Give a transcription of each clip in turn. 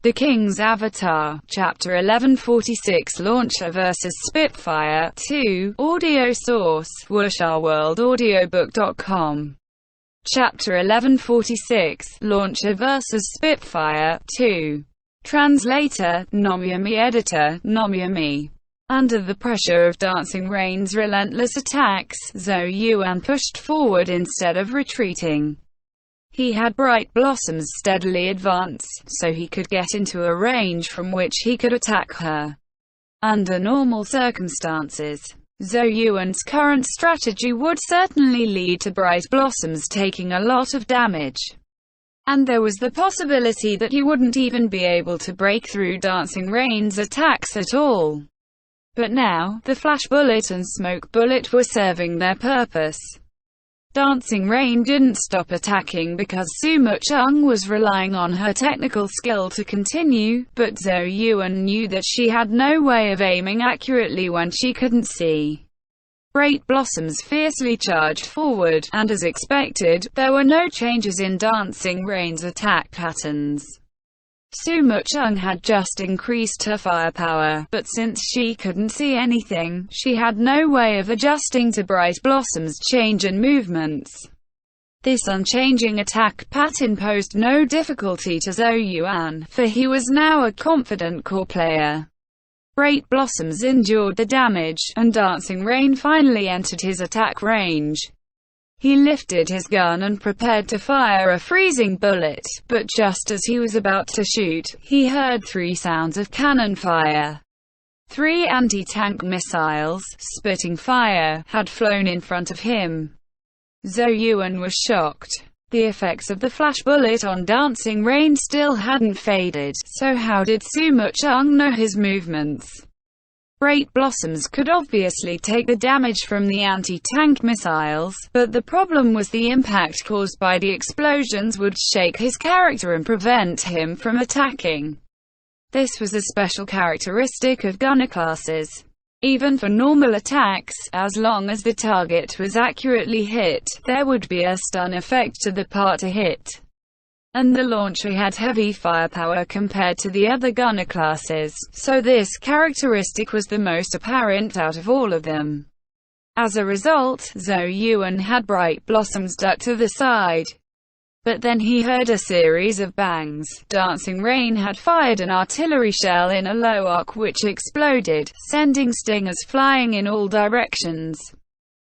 The King's Avatar, Chapter 1146 Launcher vs. Spitfire 2, Audio source, WuxaWorldAudiobook.com. Chapter 1146, Launcher vs. Spitfire 2. Translator, Nomyami. Editor, Nomyami. Under the pressure of Dancing Rain's relentless attacks, Zhou Yuan pushed forward instead of retreating. He had Bright Blossom's steadily advance, so he could get into a range from which he could attack her. Under normal circumstances, Zhou Yuan's current strategy would certainly lead to Bright Blossom's taking a lot of damage. And there was the possibility that he wouldn't even be able to break through Dancing Rain's attacks at all. But now, the Flash Bullet and Smoke Bullet were serving their purpose. Dancing Rain didn't stop attacking because Su Mucheng was relying on her technical skill to continue, but Zhou Yuan knew that she had no way of aiming accurately when she couldn't see. Bright Blossoms fiercely charged forward, and as expected, there were no changes in Dancing Rain's attack patterns. Su Mucheng had just increased her firepower, but since she couldn't see anything, she had no way of adjusting to Bright Blossom's change in movements. This unchanging attack pattern posed no difficulty to Zhou Yuan, for he was now a confident core player. Bright Blossoms endured the damage, and Dancing Rain finally entered his attack range. He lifted his gun and prepared to fire a freezing bullet, but just as he was about to shoot, he heard three sounds of cannon fire. 3 anti-tank missiles, spitting fire, had flown in front of him. Zhou Yuan was shocked. The effects of the flash bullet on Dancing Rain still hadn't faded, so how did Su Mucheng know his movements? Bright Blossoms could obviously take the damage from the anti-tank missiles, but the problem was the impact caused by the explosions would shake his character and prevent him from attacking. This was a special characteristic of gunner classes. Even for normal attacks, as long as the target was accurately hit, there would be a stun effect to the part to hit. And the launcher had heavy firepower compared to the other gunner classes, so this characteristic was the most apparent out of all of them. As a result, Zhou Yuan had Bright Blossoms duck to the side. But then he heard a series of bangs. Dancing Rain had fired an artillery shell in a low arc which exploded, sending stingers flying in all directions.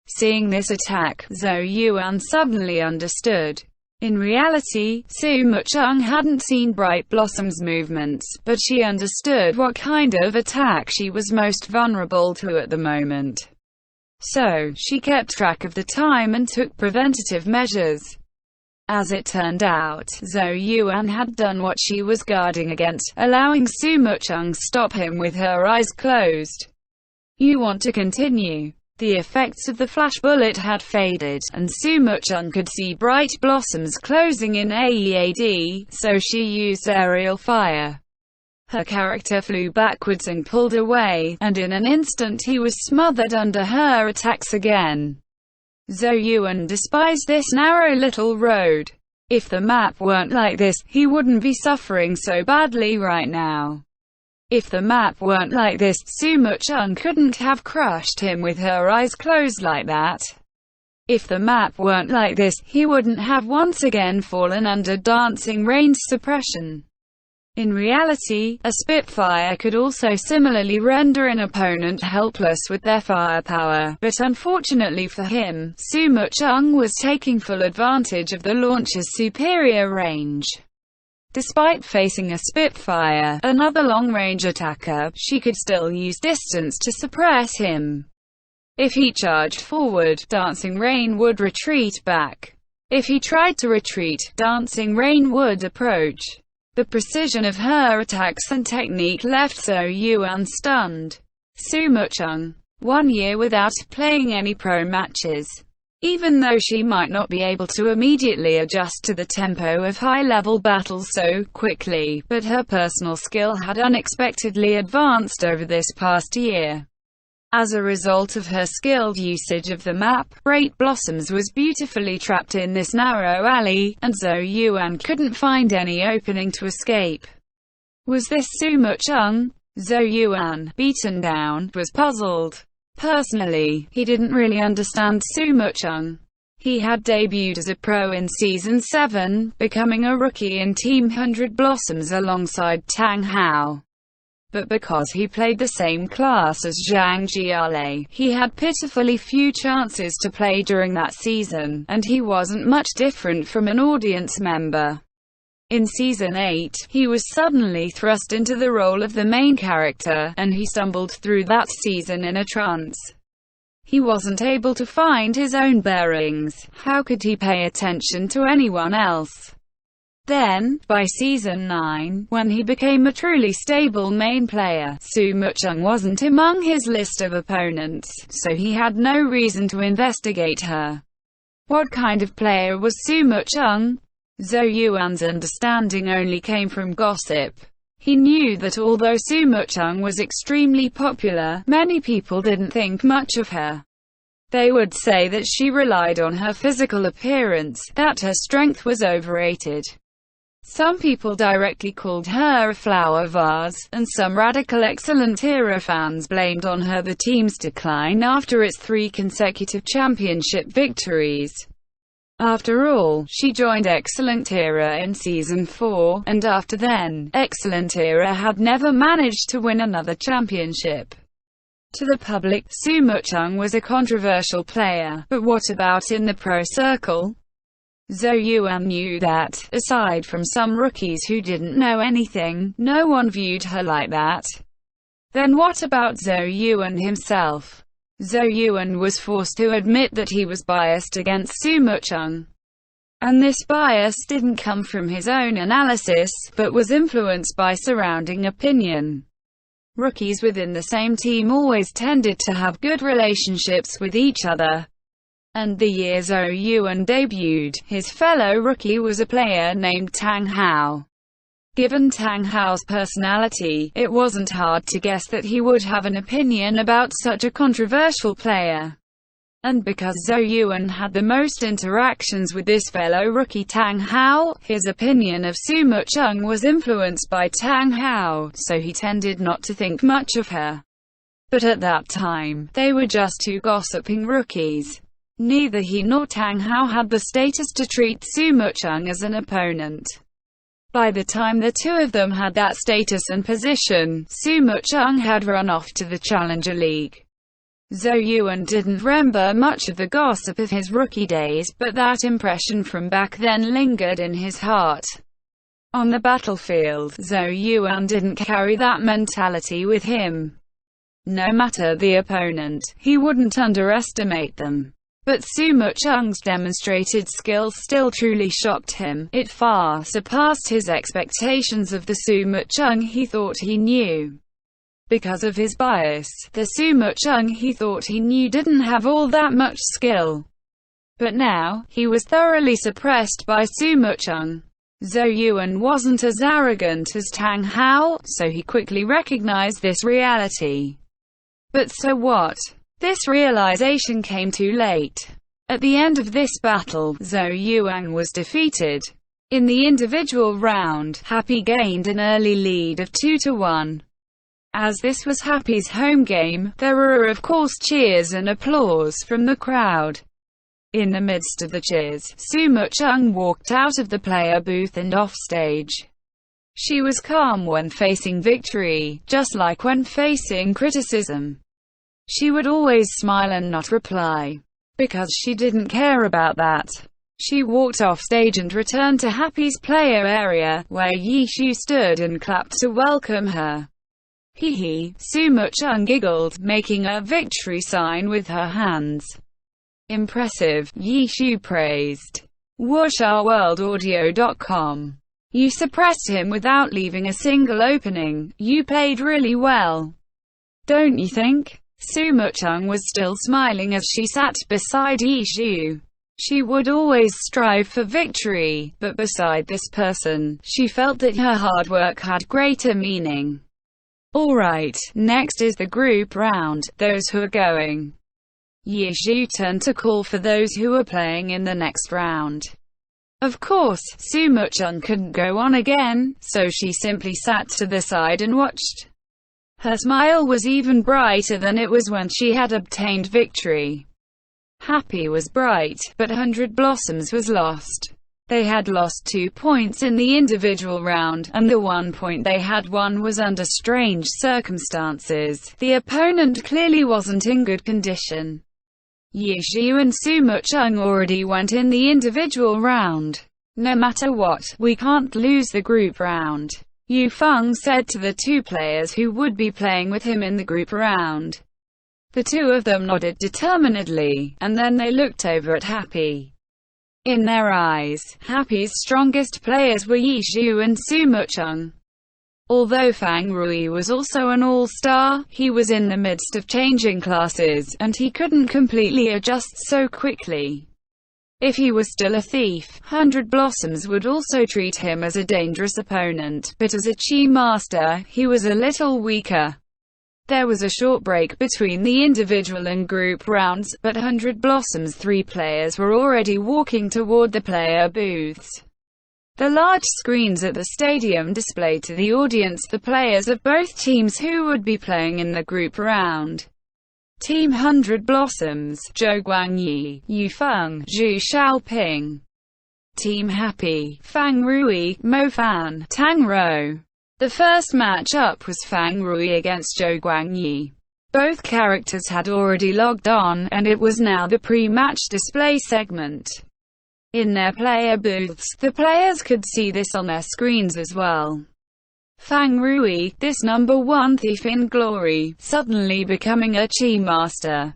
Seeing this attack, Zhou Yuan suddenly understood. In reality, Su Mucheng hadn't seen Bright Blossom's movements, but she understood what kind of attack she was most vulnerable to at the moment. So, she kept track of the time and took preventative measures. As it turned out, Zhou Yuan had done what she was guarding against, allowing Su Mucheng stop him with her eyes closed. You want to continue? The effects of the flash bullet had faded, and Su Mucheng could see Bright Blossoms closing in AEAD, so she used aerial fire. Her character flew backwards and pulled away, and in an instant he was smothered under her attacks again. Zhou Yuan despised this narrow little road. If the map weren't like this, he wouldn't be suffering so badly right now. If the map weren't like this, Su Mucheng couldn't have crushed him with her eyes closed like that. If the map weren't like this, he wouldn't have once again fallen under Dancing Rain's suppression. In reality, a Spitfire could also similarly render an opponent helpless with their firepower, but unfortunately for him, Su Mucheng was taking full advantage of the launcher's superior range. Despite facing a Spitfire, another long-range attacker, she could still use distance to suppress him. If he charged forward, Dancing Rain would retreat back. If he tried to retreat, Dancing Rain would approach. The precision of her attacks and technique left Zhou Yuan stunned. Su Mucheng. 1 year without playing any pro matches. Even though she might not be able to immediately adjust to the tempo of high-level battles so quickly, but her personal skill had unexpectedly advanced over this past year. As a result of her skilled usage of the map, Bright Blossoms was beautifully trapped in this narrow alley, and Zhou Yuan couldn't find any opening to escape. Was this Su Mucheng? Zhou Yuan, beaten down, was puzzled. Personally, he didn't really understand Su Mucheng. He had debuted as a pro in Season 7, becoming a rookie in Team 100 Blossoms alongside Tang Hao. But because he played the same class as Zhang Jialei, he had pitifully few chances to play during that season, and he wasn't much different from an audience member. In Season 8, he was suddenly thrust into the role of the main character, and he stumbled through that season in a trance. He wasn't able to find his own bearings. How could he pay attention to anyone else? Then, by Season 9, when he became a truly stable main player, Su Mucheng wasn't among his list of opponents, so he had no reason to investigate her. What kind of player was Su Mucheng? Zhou Yuan's understanding only came from gossip. He knew that although Su Mucheng was extremely popular, many people didn't think much of her. They would say that she relied on her physical appearance, that her strength was overrated. Some people directly called her a flower vase, and some radical Excellent Era fans blamed on her the team's decline after its 3 consecutive championship victories. After all, she joined Excellent Era in Season 4, and after then, Excellent Era had never managed to win another championship. To the public, Su Mucheng was a controversial player, but what about in the pro circle? Zhou Yuan knew that, aside from some rookies who didn't know anything, no one viewed her like that. Then what about Zhou Yuan himself? Zhou Yuan was forced to admit that he was biased against Su Mucheng. And this bias didn't come from his own analysis, but was influenced by surrounding opinion. Rookies within the same team always tended to have good relationships with each other. And the year Zhou Yuan debuted, his fellow rookie was a player named Tang Hao. Given Tang Hao's personality, it wasn't hard to guess that he would have an opinion about such a controversial player. And because Zhou Yuan had the most interactions with this fellow rookie Tang Hao, his opinion of Su Mucheng was influenced by Tang Hao, so he tended not to think much of her. But at that time, they were just 2 gossiping rookies. Neither he nor Tang Hao had the status to treat Su Mucheng as an opponent. By the time the 2 of them had that status and position, Su Mucheng had run off to the Challenger League. Zhou Yuan didn't remember much of the gossip of his rookie days, but that impression from back then lingered in his heart. On the battlefield, Zhou Yuan didn't carry that mentality with him. No matter the opponent, he wouldn't underestimate them. But Su Mucheng's demonstrated skill still truly shocked him. It far surpassed his expectations of the Su Mucheng he thought he knew. Because of his bias, the Su Mucheng he thought he knew didn't have all that much skill. But now, he was thoroughly suppressed by Su Mucheng. Zhou Yuan wasn't as arrogant as Tang Hao, so he quickly recognized this reality. But so what? This realization came too late. At the end of this battle, Zhou Yuan was defeated. In the individual round, Happy gained an early lead of 2-1. As this was Happy's home game, there were of course cheers and applause from the crowd. In the midst of the cheers, Su Mucheng walked out of the player booth and off stage. She was calm when facing victory, just like when facing criticism. She would always smile and not reply. Because she didn't care about that. She walked off stage and returned to Happy's player area, where Yi Shu stood and clapped to welcome her. Hee hee, Su Mucheng giggled, making a victory sign with her hands. Impressive, Yi Shu praised. WushAWorldAudio.com. You suppressed him without leaving a single opening. You played really well. Don't you think? Su Mucheng was still smiling as she sat beside Yi Shu. She would always strive for victory, but beside this person, she felt that her hard work had greater meaning. Alright, next is the group round, those who are going. Yi Shu turned to call for those who were playing in the next round. Of course, Su Mucheng couldn't go on again, so she simply sat to the side and watched. Her smile was even brighter than it was when she had obtained victory. Happy was bright, but 100 Blossoms was lost. They had lost 2 points in the individual round, and the 1 point they had won was under strange circumstances. The opponent clearly wasn't in good condition. Yi Xiu and Su Mucheng already went in the individual round. No matter what, we can't lose the group round, Yu Feng said to the 2 players who would be playing with him in the group round. The 2 of them nodded determinedly, and then they looked over at Happy. In their eyes, Happy's strongest players were Yi Xiu and Su Mucheng. Although Fang Rui was also an all-star, he was in the midst of changing classes, and he couldn't completely adjust so quickly. If he was still a thief, 100 Blossoms would also treat him as a dangerous opponent, but as a Chi master, he was a little weaker. There was a short break between the individual and group rounds, but 100 Blossoms' 3 players were already walking toward the player booths. The large screens at the stadium displayed to the audience the players of both teams who would be playing in the group round. Team 100 Blossoms, Zhou Guangyi, Yu Feng, Zhu Xiaoping. Team Happy, Fang Rui, Mo Fan, Tang Rou. The first match-up was Fang Rui against Zhou Guangyi. Both characters had already logged on, and it was now the pre-match display segment. In their player booths, the players could see this on their screens as well. Fang Rui, this #1 thief in glory, suddenly becoming a Chi master.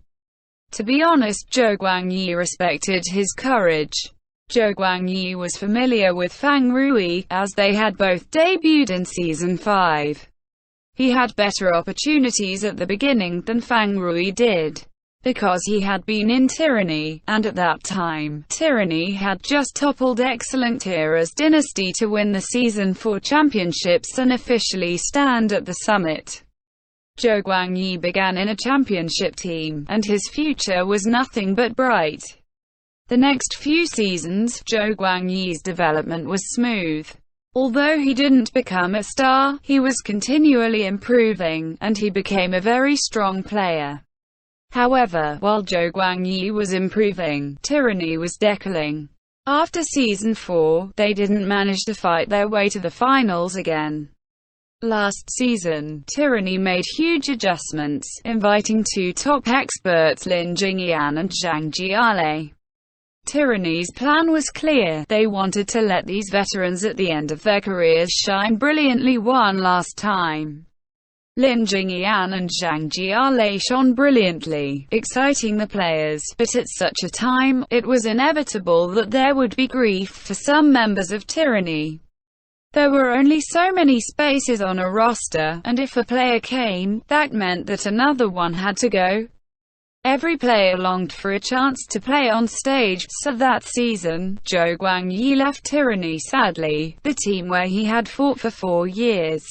To be honest, Zhou Guangyi respected his courage. Zhou Guangyi was familiar with Fang Rui, as they had both debuted in Season 5. He had better opportunities at the beginning than Fang Rui did, because he had been in Tyranny, and at that time, Tyranny had just toppled excellent Tira's dynasty to win the Season 4 championships and officially stand at the summit. Zhou Guangyi began in a championship team, and his future was nothing but bright. The next few seasons, Zhou Guangyi's development was smooth. Although he didn't become a star, he was continually improving, and he became a very strong player. However, while Zhou Guangyi was improving, Tyranny was declining. After Season 4, they didn't manage to fight their way to the finals again. Last season, Tyranny made huge adjustments, inviting 2 top experts Lin Jingyan and Zhang Jiale. Tyranny's plan was clear: they wanted to let these veterans at the end of their careers shine brilliantly one last time. Lin Jingyan and Zhang Jiale shone brilliantly, exciting the players, but at such a time, it was inevitable that there would be grief for some members of Tyranny. There were only so many spaces on a roster, and if a player came, that meant that another one had to go. Every player longed for a chance to play on stage, so that season, Zhou Guangyi left Tyranny sadly, the team where he had fought for 4 years.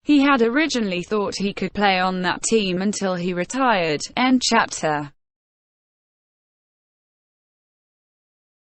He had originally thought he could play on that team until he retired. End chapter.